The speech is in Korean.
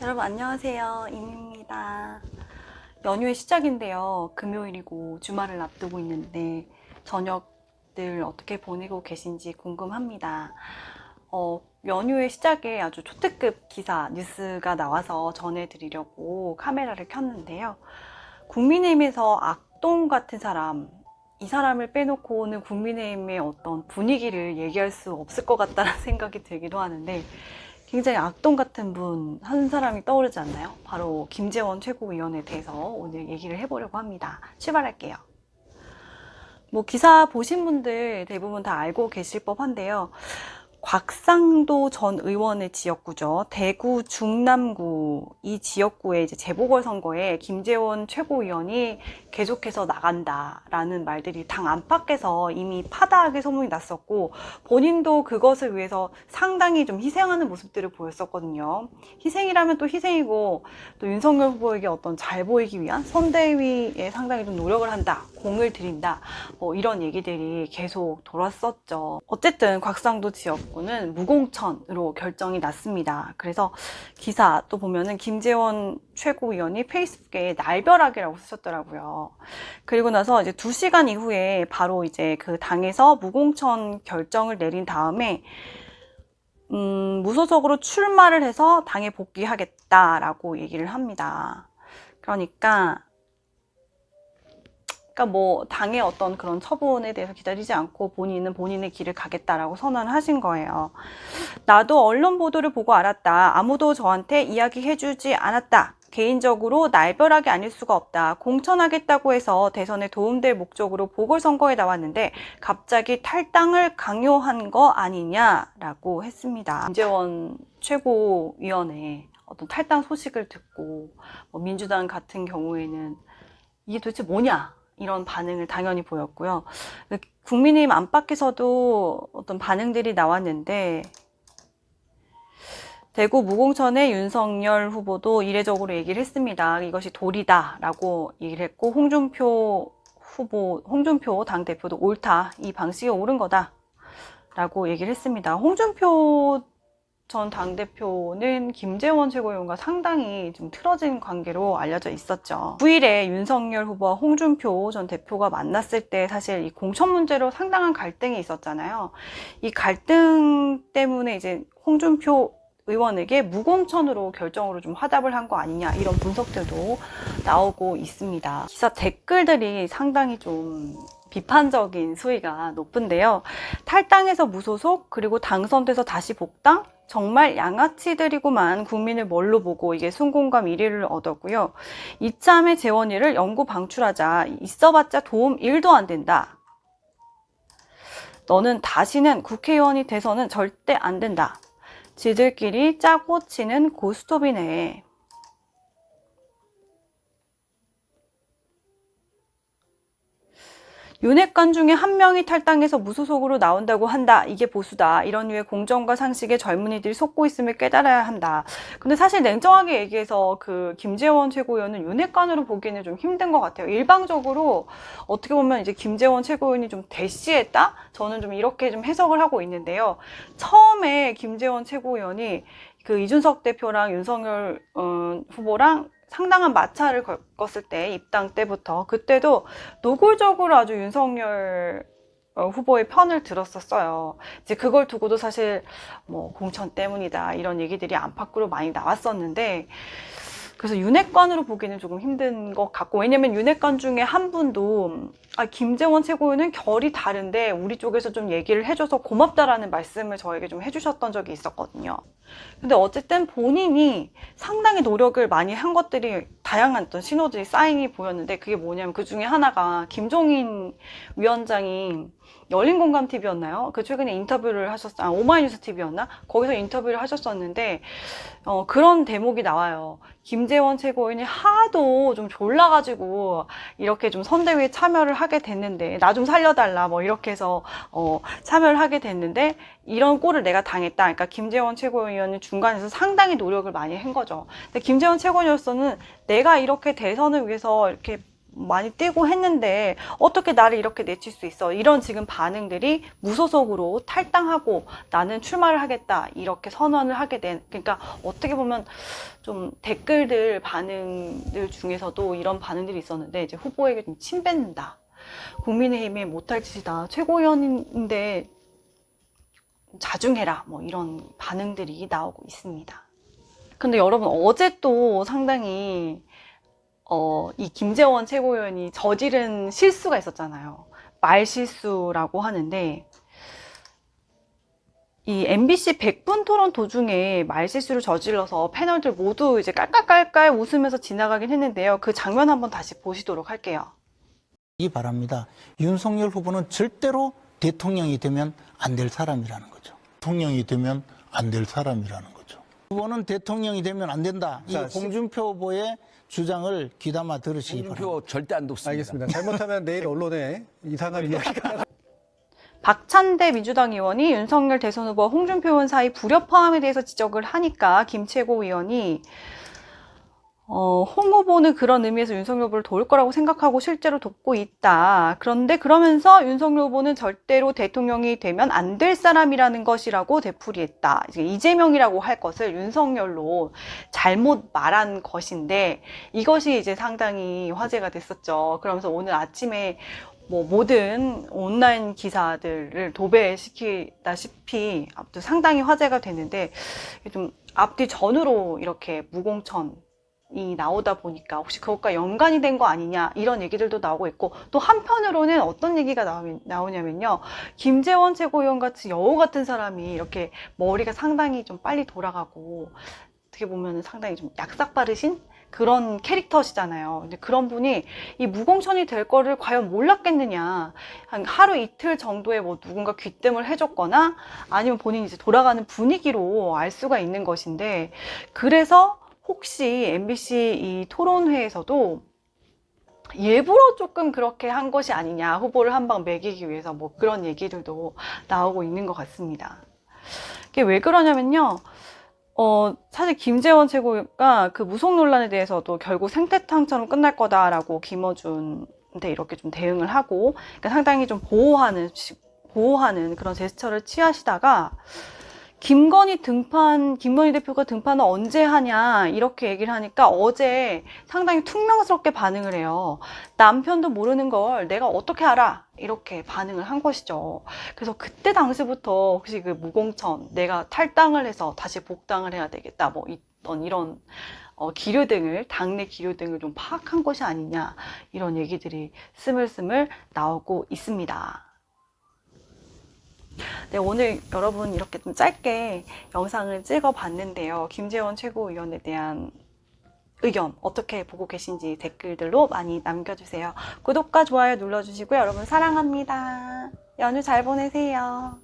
여러분 안녕하세요. 임입니다. 연휴의 시작인데요. 금요일이고 주말을 앞두고 있는데 저녁들 어떻게 보내고 계신지 궁금합니다. 연휴의 시작에 아주 초특급 기사, 뉴스가 나와서 전해드리려고 카메라를 켰는데요. 국민의힘에서 악동 같은 사람, 이 사람을 빼놓고는 국민의힘의 어떤 분위기를 얘기할 수 없을 것 같다는 생각이 들기도 하는데 굉장히 악동 같은 분 한 사람이 떠오르지 않나요? 바로 김재원 최고위원에 대해서 오늘 얘기를 해보려고 합니다. 출발할게요. 기사 보신 분들 대부분 다 알고 계실 법한데요. 곽상도 전 의원의 지역구죠. 대구 중남구 이 지역구의 이제 재보궐선거에 김재원 최고위원이 계속해서 나간다라는 말들이 당 안팎에서 이미 파다하게 소문이 났었고 본인도 그것을 위해서 상당히 좀 희생하는 모습들을 보였었거든요. 희생이라면 또 희생이고 또 윤석열 후보에게 어떤 잘 보이기 위한 선대위에 상당히 좀 노력을 한다, 공을 들인다, 이런 얘기들이 계속 돌았었죠. 어쨌든 곽상도 지역구는 무공천으로 결정이 났습니다. 그래서 기사 또 보면은 김재원 최고위원이 페이스북에 날벼락이라고 쓰셨더라고요. 그리고 나서 이제 2시간 이후에 바로 이제 그 당에서 무공천 결정을 내린 다음에 무소속으로 출마를 해서 당에 복귀하겠다라고 얘기를 합니다. 그러니까 당의 어떤 그런 처분에 대해서 기다리지 않고 본인은 본인의 길을 가겠다라고 선언을 하신 거예요. 나도 언론 보도를 보고 알았다. 아무도 저한테 이야기해주지 않았다. 개인적으로 날벼락이 아닐 수가 없다. 공천하겠다고 해서 대선에 도움될 목적으로 보궐선거에 나왔는데 갑자기 탈당을 강요한 거 아니냐라고 했습니다. 김재원 최고위원의 어떤 탈당 소식을 듣고 민주당 같은 경우에는 이게 도대체 뭐냐? 이런 반응을 당연히 보였고요. 국민의힘 안팎에서도 어떤 반응들이 나왔는데 대구 무공천의 윤석열 후보도 이례적으로 얘기를 했습니다. 이것이 도리다라고 얘기를 했고 홍준표 당대표도 옳다. 이 방식이 옳은 거다라고 얘기를 했습니다. 홍준표 전 당대표는 김재원 최고위원과 상당히 좀 틀어진 관계로 알려져 있었죠. 9일에 윤석열 후보와 홍준표 전 대표가 만났을 때 사실 이 공천 문제로 상당한 갈등이 있었잖아요. 이 갈등 때문에 이제 홍준표 의원에게 무공천으로 결정으로 좀 화답을 한 거 아니냐 이런 분석들도 나오고 있습니다. 기사 댓글들이 상당히 좀 비판적인 수위가 높은데요. 탈당해서 무소속 그리고 당선돼서 다시 복당? 정말 양아치들이구만. 국민을 뭘로 보고. 이게 순공감 1위를 얻었고요. 이참에 재원이를 영구 방출하자. 있어봤자 도움 1도 안 된다. 너는 다시는 국회의원이 돼서는 절대 안 된다. 지들끼리 짜고 치는 고스톱이네. 윤핵관 중에 한 명이 탈당해서 무소속으로 나온다고 한다. 이게 보수다. 이런 류의 공정과 상식에 젊은이들이 속고 있음을 깨달아야 한다. 근데 사실 냉정하게 얘기해서 그 김재원 최고위원은 윤핵관으로 보기에는 좀 힘든 것 같아요. 일방적으로 어떻게 보면 이제 김재원 최고위원이 좀 대시했다? 저는 좀 이렇게 좀 해석을 하고 있는데요. 처음에 김재원 최고위원이 그 이준석 대표랑 윤석열 후보랑 상당한 마찰을 겪었을 때, 입당 때부터 그때도 노골적으로 아주 윤석열 후보의 편을 들었었어요. 이제 그걸 두고도 사실 공천 때문이다 이런 얘기들이 안팎으로 많이 나왔었는데, 그래서 윤핵관으로 보기는 조금 힘든 것 같고, 왜냐면 윤핵관 중에 한 분도 김재원 최고위원은 결이 다른데 우리 쪽에서 좀 얘기를 해줘서 고맙다라는 말씀을 저에게 좀 해주셨던 적이 있었거든요. 근데 어쨌든 본인이 상당히 노력을 많이 한 것들이 다양한 어떤 신호들이 사인이 보였는데, 그게 뭐냐면 그 중에 하나가 김종인 위원장이 열린공감TV였나요? 그 최근에 인터뷰를 오마이뉴스 TV였나? 거기서 인터뷰를 하셨었는데 그런 대목이 나와요. 김재원 최고위원이 하도 좀 졸라가지고 이렇게 좀 선대위에 참여를 하게 됐는데, 나 좀 살려달라 이렇게 해서 참여를 하게 됐는데 이런 꼴을 내가 당했다. 그러니까 김재원 최고위원은 중간에서 상당히 노력을 많이 한 거죠. 근데 김재원 최고위원으로서는 내가 이렇게 대선을 위해서 이렇게 많이 뛰고 했는데 어떻게 나를 이렇게 내칠 수 있어? 이런 지금 반응들이 무소속으로 탈당하고 나는 출마를 하겠다 이렇게 선언을 하게 된, 그러니까 어떻게 보면 좀 댓글들 반응들 중에서도 이런 반응들이 있었는데, 이제 후보에게 좀 침뱉는다, 국민의힘에 못할 짓이다, 최고위원인데 자중해라, 뭐 이런 반응들이 나오고 있습니다. 근데 여러분, 어제 또 상당히 이 김재원 최고위원이 저지른 실수가 있었잖아요. 말실수라고 하는데, 이 MBC 100분 토론 도중에 말실수를 저질러서 패널들 모두 이제 깔깔깔깔 웃으면서 지나가긴 했는데요. 그 장면 한번 다시 보시도록 할게요. 이 바랍니다. 윤석열 후보는 절대로 대통령이 되면 안 될 사람이라는 거죠. 대통령이 되면 안 될 사람이라는 거죠. 후보는 대통령이 되면 안 된다. 이 홍준표 후보의 주장을 귀담아 들으시기 바랍니다. 홍준표 절대 안 돕습니다. 알겠습니다. 잘못하면 내일 언론에 이상한 이야기가 박찬대 민주당 의원이 윤석열 대선 후보와 홍준표 의원 사이 불협화음에 대해서 지적을 하니까 김 최고위원이 홍 후보는 그런 의미에서 윤석열 후보를 도울 거라고 생각하고 실제로 돕고 있다. 그런데 그러면서 윤석열 후보는 절대로 대통령이 되면 안 될 사람이라는 것이라고 되풀이했다. 이재명이라고 할 것을 윤석열로 잘못 말한 것인데, 이것이 이제 상당히 화제가 됐었죠. 그러면서 오늘 아침에 뭐 모든 온라인 기사들을 도배시키다시피 아무튼 상당히 화제가 됐는데, 좀 앞뒤 전후로 이렇게 무공천 이 나오다 보니까 혹시 그것과 연관이 된 거 아니냐 이런 얘기들도 나오고 있고, 또 한편으로는 어떤 얘기가 나오냐면요, 김재원 최고위원 같이 여우 같은 사람이 이렇게 머리가 상당히 좀 빨리 돌아가고 어떻게 보면 상당히 좀 약삭빠르신 그런 캐릭터시잖아요. 근데 그런 분이 이 무공천이 될 거를 과연 몰랐겠느냐, 한 하루 이틀 정도에 뭐 누군가 귀뜸을 해줬거나 아니면 본인이 이제 돌아가는 분위기로 알 수가 있는 것인데, 그래서 혹시 MBC 이 토론회에서도 일부러 조금 그렇게 한 것이 아니냐, 후보를 한 방 매기기 위해서, 뭐 그런 얘기들도 나오고 있는 것 같습니다. 이게 왜 그러냐면요, 사실 김재원 최고가 그 무속 논란에 대해서도 결국 생태탕처럼 끝날 거다라고 김어준한테 이렇게 좀 대응을 하고, 그러니까 상당히 좀 보호하는 그런 제스처를 취하시다가, 김건희 대표가 등판을 언제 하냐 이렇게 얘기를 하니까 어제 상당히 퉁명스럽게 반응을 해요. 남편도 모르는 걸 내가 어떻게 알아, 이렇게 반응을 한 것이죠. 그래서 그때 당시부터 혹시 그 무공천, 내가 탈당을 해서 다시 복당을 해야 되겠다, 뭐 이런 기류등을, 당내 기류등을 좀 파악한 것이 아니냐, 이런 얘기들이 스물스물 나오고 있습니다. 네, 오늘 여러분 이렇게 좀 짧게 영상을 찍어 봤는데요. 김재원 최고위원에 대한 의견 어떻게 보고 계신지 댓글들로 많이 남겨주세요. 구독과 좋아요 눌러주시고요. 여러분 사랑합니다. 연휴 잘 보내세요.